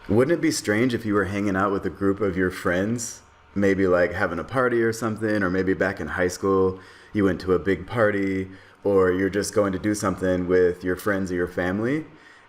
Wouldn't it be strange if you were hanging out with a group of your friends, maybe like having a party or something, or maybe back in high school, you went to a big party, or you're just going to do something with your friends or your family,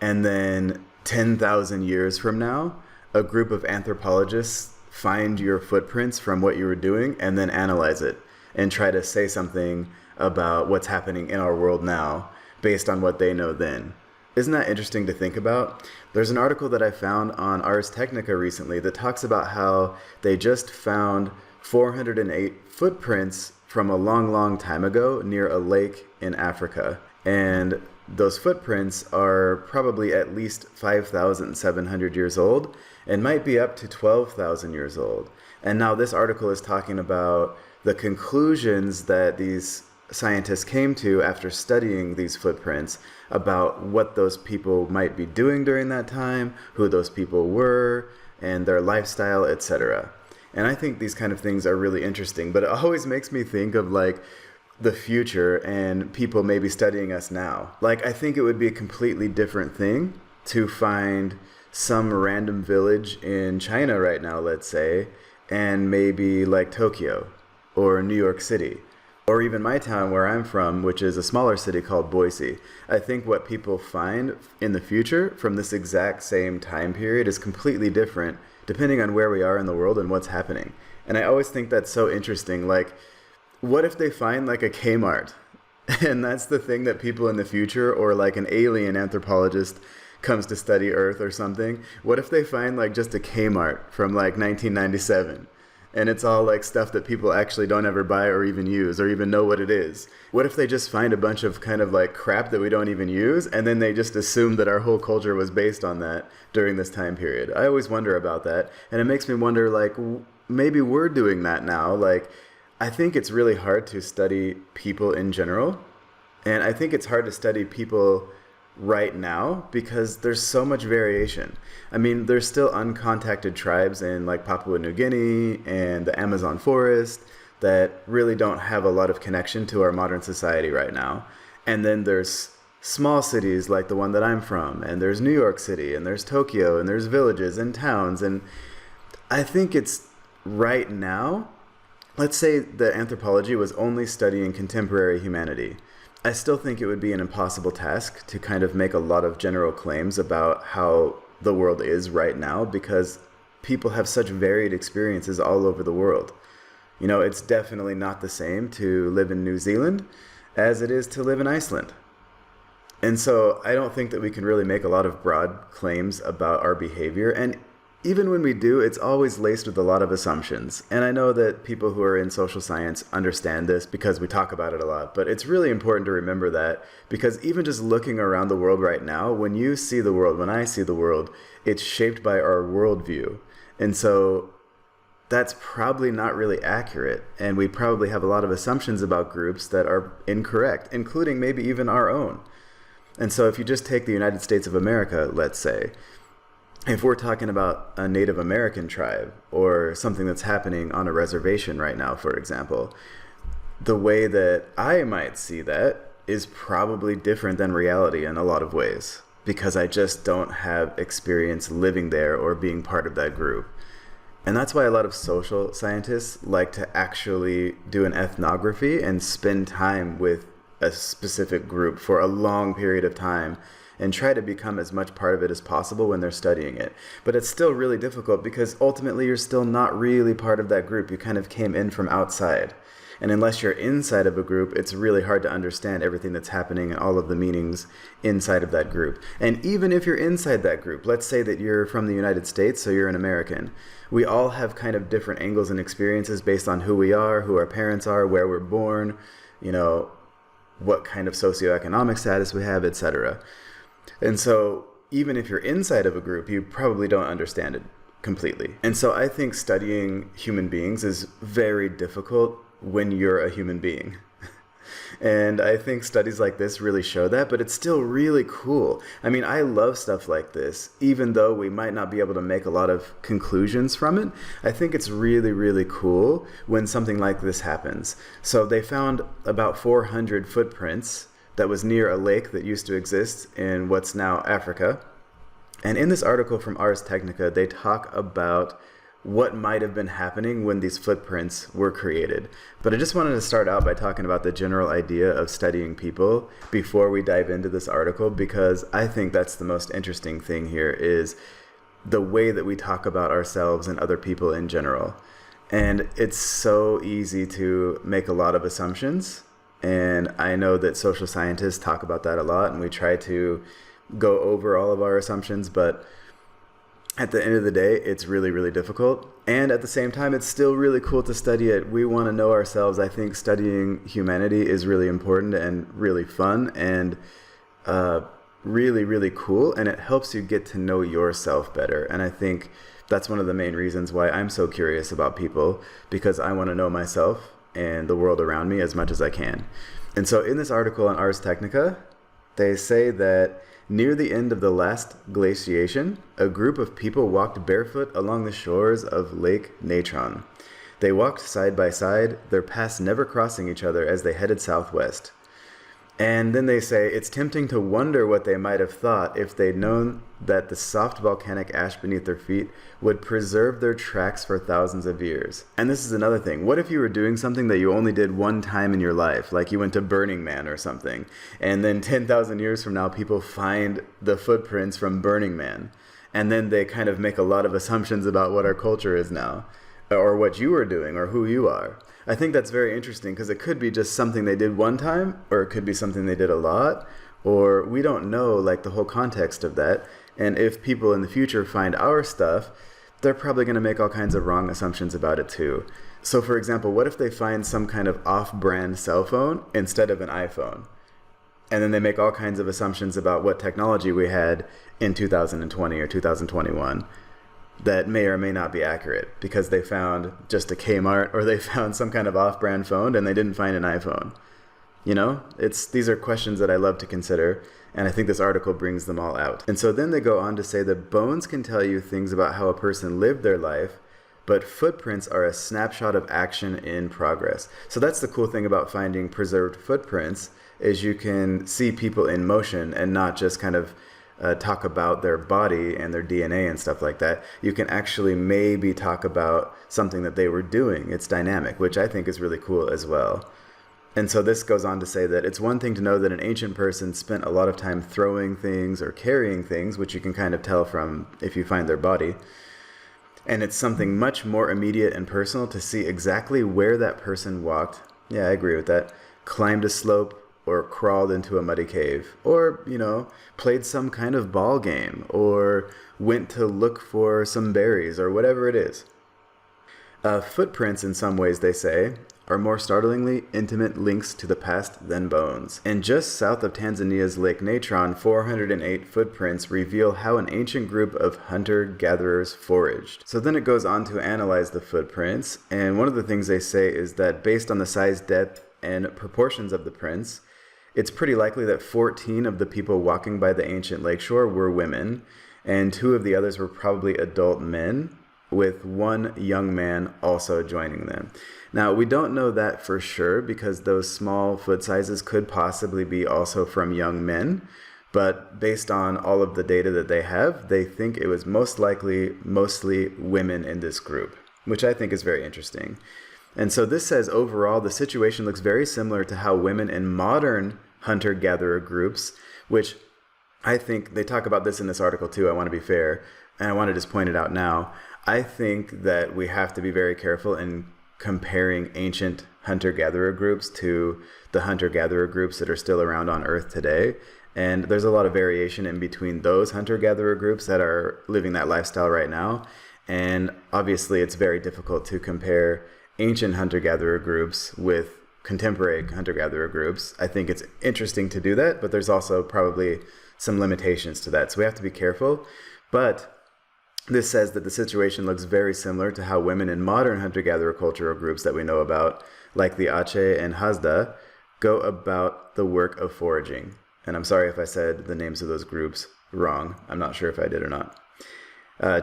and then 10,000 years from now, a group of anthropologists find your footprints from what you were doing and then analyze it and try to say something about what's happening in our world now based on what they know then. Isn't that interesting to think about? There's an article that I found on Ars Technica recently that talks about how they just found 408 footprints from a long, long time ago near a lake in Africa. And those footprints are probably at least 5,700 years old and might be up to 12,000 years old. And now this article is talking about the conclusions that these scientists came to after studying these footprints about what those people might be doing during that time, who those people were, and their lifestyle, etc. And I think these kind of things are really interesting, but it always makes me think of like the future and people maybe studying us now. Like, I think it would be a completely different thing to find some random village in China right now, let's say, and maybe like Tokyo or New York City, or even my town where I'm from, which is a smaller city called Boise. I think what people find in the future from this exact same time period is completely different depending on where we are in the world and what's happening. And I always think that's so interesting. Like, what if they find like a Kmart? And that's the thing that people in the future, or like an alien anthropologist comes to study Earth or something. What if they find like just a Kmart from like 1997? And it's all like stuff that people actually don't ever buy or even use or even know what it is. What if they just find a bunch of kind of like crap that we don't even use, and then they just assume that our whole culture was based on that during this time period? I always wonder about that. And it makes me wonder, like, maybe we're doing that now. Like, I think it's really hard to study people in general. And I think it's hard to study people right now because there's so much variation. I mean, there's still uncontacted tribes in like Papua New Guinea and the Amazon forest that really don't have a lot of connection to our modern society right now. And then there's small cities like the one that I'm from, and there's New York City, and there's Tokyo, and there's villages and towns. And I think it's right now, let's say that anthropology was only studying contemporary humanity. I still think it would be an impossible task to kind of make a lot of general claims about how the world is right now, because people have such varied experiences all over the world. You know, it's definitely not the same to live in New Zealand as it is to live in Iceland. And so I don't think that we can really make a lot of broad claims about our behavior. And even when we do, it's always laced with a lot of assumptions. And I know that people who are in social science understand this because we talk about it a lot. But it's really important to remember that, because even just looking around the world right now, when you see the world, when I see the world, it's shaped by our worldview. And so that's probably not really accurate. And we probably have a lot of assumptions about groups that are incorrect, including maybe even our own. And so if you just take the United States of America, let's say, if we're talking about a Native American tribe or something that's happening on a reservation right now, for example, the way that I might see that is probably different than reality in a lot of ways, because I just don't have experience living there or being part of that group. And that's why a lot of social scientists like to actually do an ethnography and spend time with a specific group for a long period of time and try to become as much part of it as possible when they're studying it. But it's still really difficult because ultimately you're still not really part of that group. You kind of came in from outside. And unless you're inside of a group, it's really hard to understand everything that's happening and all of the meanings inside of that group. And even if you're inside that group, let's say that you're from the United States, so you're an American. We all have kind of different angles and experiences based on who we are, who our parents are, where we're born, you know, what kind of socioeconomic status we have, etc. And so even if you're inside of a group, you probably don't understand it completely. And so I think studying human beings is very difficult when you're a human being. And I think studies like this really show that, but it's still really cool. I mean, I love stuff like this, even though we might not be able to make a lot of conclusions from it. I think it's really, really cool when something like this happens. So they found about 400 footprints that was near a lake that used to exist in what's now Africa. And in this article from Ars Technica, they talk about what might have been happening when these footprints were created. But I just wanted to start out by talking about the general idea of studying people before we dive into this article, because I think that's the most interesting thing here is the way that we talk about ourselves and other people in general. And it's so easy to make a lot of assumptions. And I know that social scientists talk about that a lot, and we try to go over all of our assumptions, but at the end of the day, it's really, really difficult. And at the same time, it's still really cool to study it. We want to know ourselves. I think studying humanity is really important and really fun and really, really cool. And it helps you get to know yourself better. And I think that's one of the main reasons why I'm so curious about people, because I want to know myself and the world around me as much as I can. And so in this article on Ars Technica, they say that near the end of the last glaciation, a group of people walked barefoot along the shores of Lake Natron. They walked side by side, their paths never crossing each other as they headed southwest. And then they say, it's tempting to wonder what they might have thought if they'd known that the soft volcanic ash beneath their feet would preserve their tracks for thousands of years. And this is another thing. What if you were doing something that you only did one time in your life, like you went to Burning Man or something, and then 10,000 years from now, people find the footprints from Burning Man, and then they kind of make a lot of assumptions about what our culture is now, or what you are doing, or who you are. I think that's very interesting because it could be just something they did one time, or it could be something they did a lot, or we don't know like the whole context of that. And if people in the future find our stuff, they're probably going to make all kinds of wrong assumptions about it too. So for example, what if they find some kind of off-brand cell phone instead of an iPhone? And then they make all kinds of assumptions about what technology we had in 2020 or 2021. That may or may not be accurate because they found just a Kmart or they found some kind of off-brand phone and they didn't find an iPhone. You know, these are questions that I love to consider, and I think this article brings them all out. And so then they go on to say that bones can tell you things about how a person lived their life, but footprints are a snapshot of action in progress. So that's the cool thing about finding preserved footprints is you can see people in motion and not just kind of talk about their body and their DNA and stuff like that. You can actually maybe talk about something that they were doing. It's dynamic, which I think is really cool as well. And so this goes on to say that it's one thing to know that an ancient person spent a lot of time throwing things or carrying things, which you can kind of tell from if you find their body. And it's something much more immediate and personal to see exactly where that person walked. Yeah, I agree with that. Climbed a slope, or crawled into a muddy cave, or, played some kind of ball game, or went to look for some berries, or whatever it is. Footprints, in some ways, they say, are more startlingly intimate links to the past than bones. And just south of Tanzania's Lake Natron, 408 footprints reveal how an ancient group of hunter-gatherers foraged. So then it goes on to analyze the footprints, and one of the things they say is that based on the size, depth, and proportions of the prints, it's pretty likely that 14 of the people walking by the ancient lakeshore were women, and 2 of the others were probably adult men, with 1 young man also joining them. Now, we don't know that for sure because those small foot sizes could possibly be also from young men, but based on all of the data that they have, they think it was most likely mostly women in this group, which I think is very interesting. And so this says overall the situation looks very similar to how women in modern hunter-gatherer groups, which I think they talk about this in this article too, I want to be fair, and I want to just point it out now. I think that we have to be very careful in comparing ancient hunter-gatherer groups to the hunter-gatherer groups that are still around on Earth today. And there's a lot of variation in between those hunter-gatherer groups that are living that lifestyle right now. And obviously it's very difficult to compare ancient hunter-gatherer groups with contemporary hunter-gatherer groups. I think it's interesting to do that, but there's also probably some limitations to that. So we have to be careful. But this says that the situation looks very similar to how women in modern hunter-gatherer cultural groups that we know about, like the Ache and Hasda, go about the work of foraging. And I'm sorry if I said the names of those groups wrong. I'm not sure if I did or not.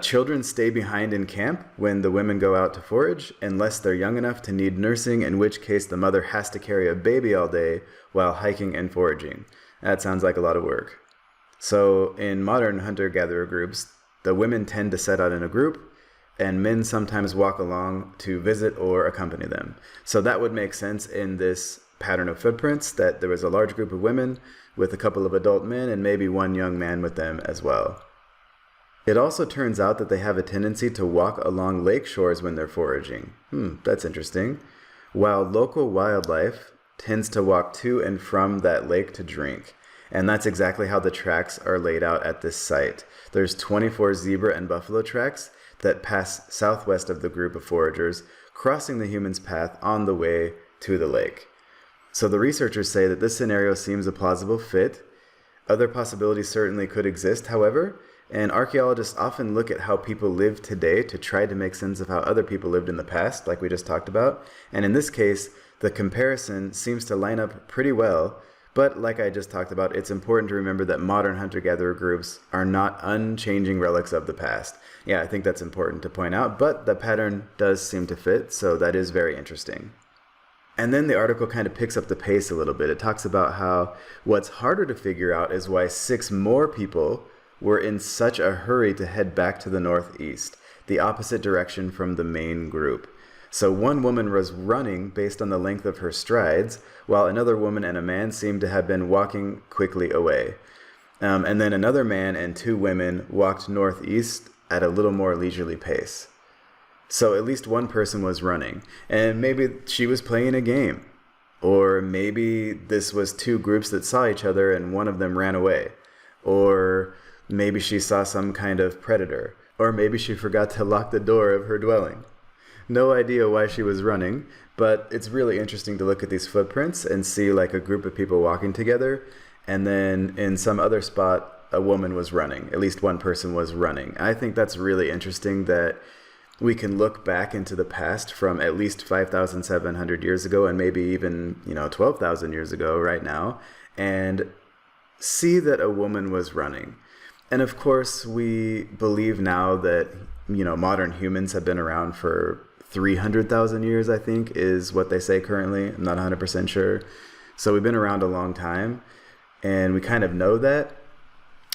Children stay behind in camp when the women go out to forage, unless they're young enough to need nursing, in which case the mother has to carry a baby all day while hiking and foraging. That sounds like a lot of work. So in modern hunter-gatherer groups, the women tend to set out in a group, and men sometimes walk along to visit or accompany them. So that would make sense in this pattern of footprints, that there was a large group of women with a couple of adult men and maybe one young man with them as well. It also turns out that they have a tendency to walk along lake shores when they're foraging. That's interesting. While local wildlife tends to walk to and from that lake to drink. And that's exactly how the tracks are laid out at this site. There's 24 zebra and buffalo tracks that pass southwest of the group of foragers, crossing the human's path on the way to the lake. So the researchers say that this scenario seems a plausible fit. Other possibilities certainly could exist, however, and archaeologists often look at how people live today to try to make sense of how other people lived in the past, like we just talked about. And in this case, the comparison seems to line up pretty well. But like I just talked about, it's important to remember that modern hunter-gatherer groups are not unchanging relics of the past. Yeah, I think that's important to point out, but the pattern does seem to fit, so that is very interesting. And then the article kind of picks up the pace a little bit. It talks about how what's harder to figure out is why 6 more people were in such a hurry to head back to the northeast, the opposite direction from the main group. So one woman was running based on the length of her strides, while another woman and a man seemed to have been walking quickly away. And then another man and 2 women walked northeast at a little more leisurely pace. So at least one person was running, and maybe she was playing a game. Or maybe this was 2 groups that saw each other and one of them ran away. Or maybe she saw some kind of predator. Or maybe she forgot to lock the door of her dwelling. No idea why she was running, but it's really interesting to look at these footprints and see like a group of people walking together, and then in some other spot, a woman was running. At least one person was running. I think that's really interesting that we can look back into the past from at least 5,700 years ago and maybe even, 12,000 years ago right now, and see that a woman was running. And of course, we believe now that, modern humans have been around for 300,000 years, I think, is what they say currently. I'm not 100% sure. So we've been around a long time, and we kind of know that.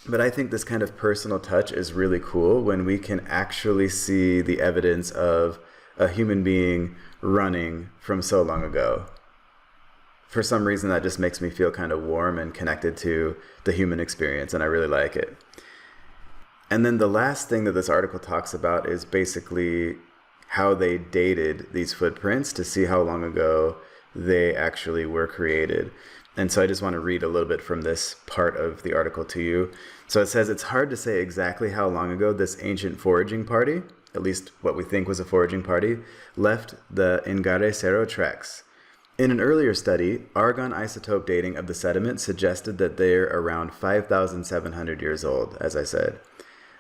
But I think this kind of personal touch is really cool when we can actually see the evidence of a human being running from so long ago. For some reason, that just makes me feel kind of warm and connected to the human experience, and I really like it. And then the last thing that this article talks about is basically how they dated these footprints to see how long ago they actually were created. And so I just want to read a little bit from this part of the article to you. So it says, it's hard to say exactly how long ago this ancient foraging party, at least what we think was a foraging party, left the Engarecero tracks. In an earlier study, argon isotope dating of the sediment suggested that they're around 5,700 years old, as I said.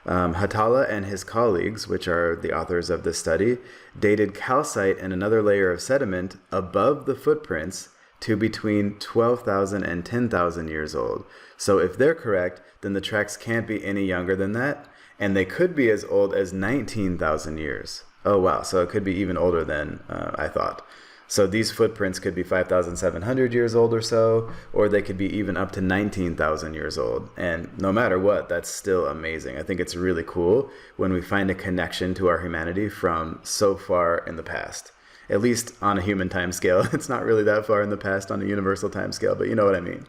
Hatala and his colleagues, which are the authors of this study, dated calcite and another layer of sediment above the footprints to between 12,000 and 10,000 years old. So if they're correct, then the tracks can't be any younger than that, and they could be as old as 19,000 years. Oh wow, so it could be even older than I thought. So these footprints could be 5,700 years old or so, or they could be even up to 19,000 years old. And no matter what, that's still amazing. I think it's really cool when we find a connection to our humanity from so far in the past. At least on a human time scale. It's not really that far in the past on a universal time scale, but you know what I mean.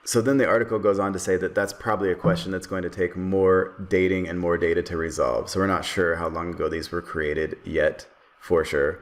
So then the article goes on to say that that's probably a question that's going to take more dating and more data to resolve. So we're not sure how long ago these were created yet, for sure.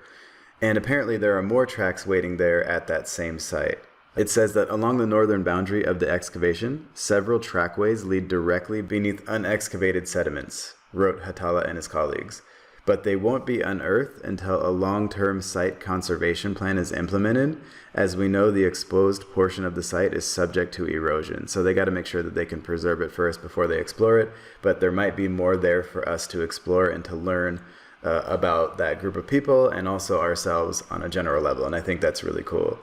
And apparently there are more tracks waiting there at that same site. It says that along the northern boundary of the excavation, several trackways lead directly beneath unexcavated sediments, wrote Hatala and his colleagues. But they won't be unearthed until a long-term site conservation plan is implemented. As we know, the exposed portion of the site is subject to erosion. So they got to make sure that they can preserve it first before they explore it. But there might be more there for us to explore and to learn about that group of people and also ourselves on a general level. And I think that's really cool.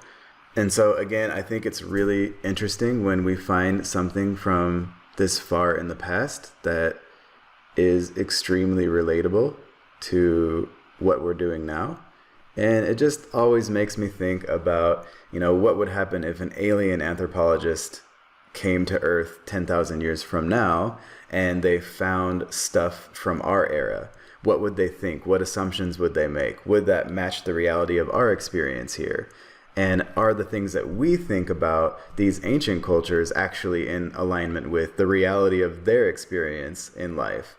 And so again, I think it's really interesting when we find something from this far in the past that is extremely relatable to what we're doing now. And it just always makes me think about, what would happen if an alien anthropologist came to Earth 10,000 years from now and they found stuff from our era, what would they think? What assumptions would they make? Would that match the reality of our experience here? And are the things that we think about these ancient cultures actually in alignment with the reality of their experience in life?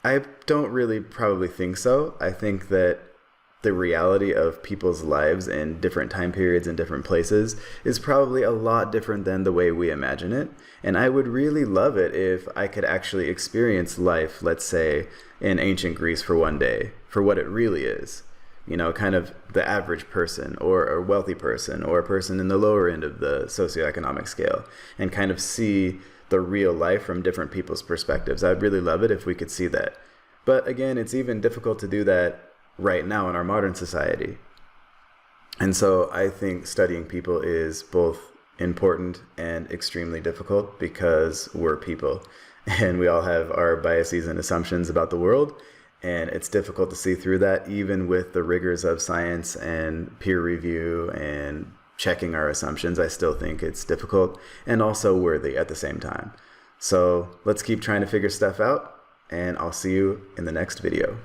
I don't really probably think so. I think that the reality of people's lives in different time periods and different places is probably a lot different than the way we imagine it. And I would really love it if I could actually experience life, let's say, in ancient Greece for one day, for what it really is. You know, kind of the average person or a wealthy person or a person in the lower end of the socioeconomic scale, and kind of see the real life from different people's perspectives. I'd really love it if we could see that. But again, it's even difficult to do that right now in our modern society. And so I think studying people is both important and extremely difficult because we're people and we all have our biases and assumptions about the world. And it's difficult to see through that, even with the rigors of science and peer review and checking our assumptions. I still think it's difficult and also worthy at the same time. So let's keep trying to figure stuff out, and I'll see you in the next video.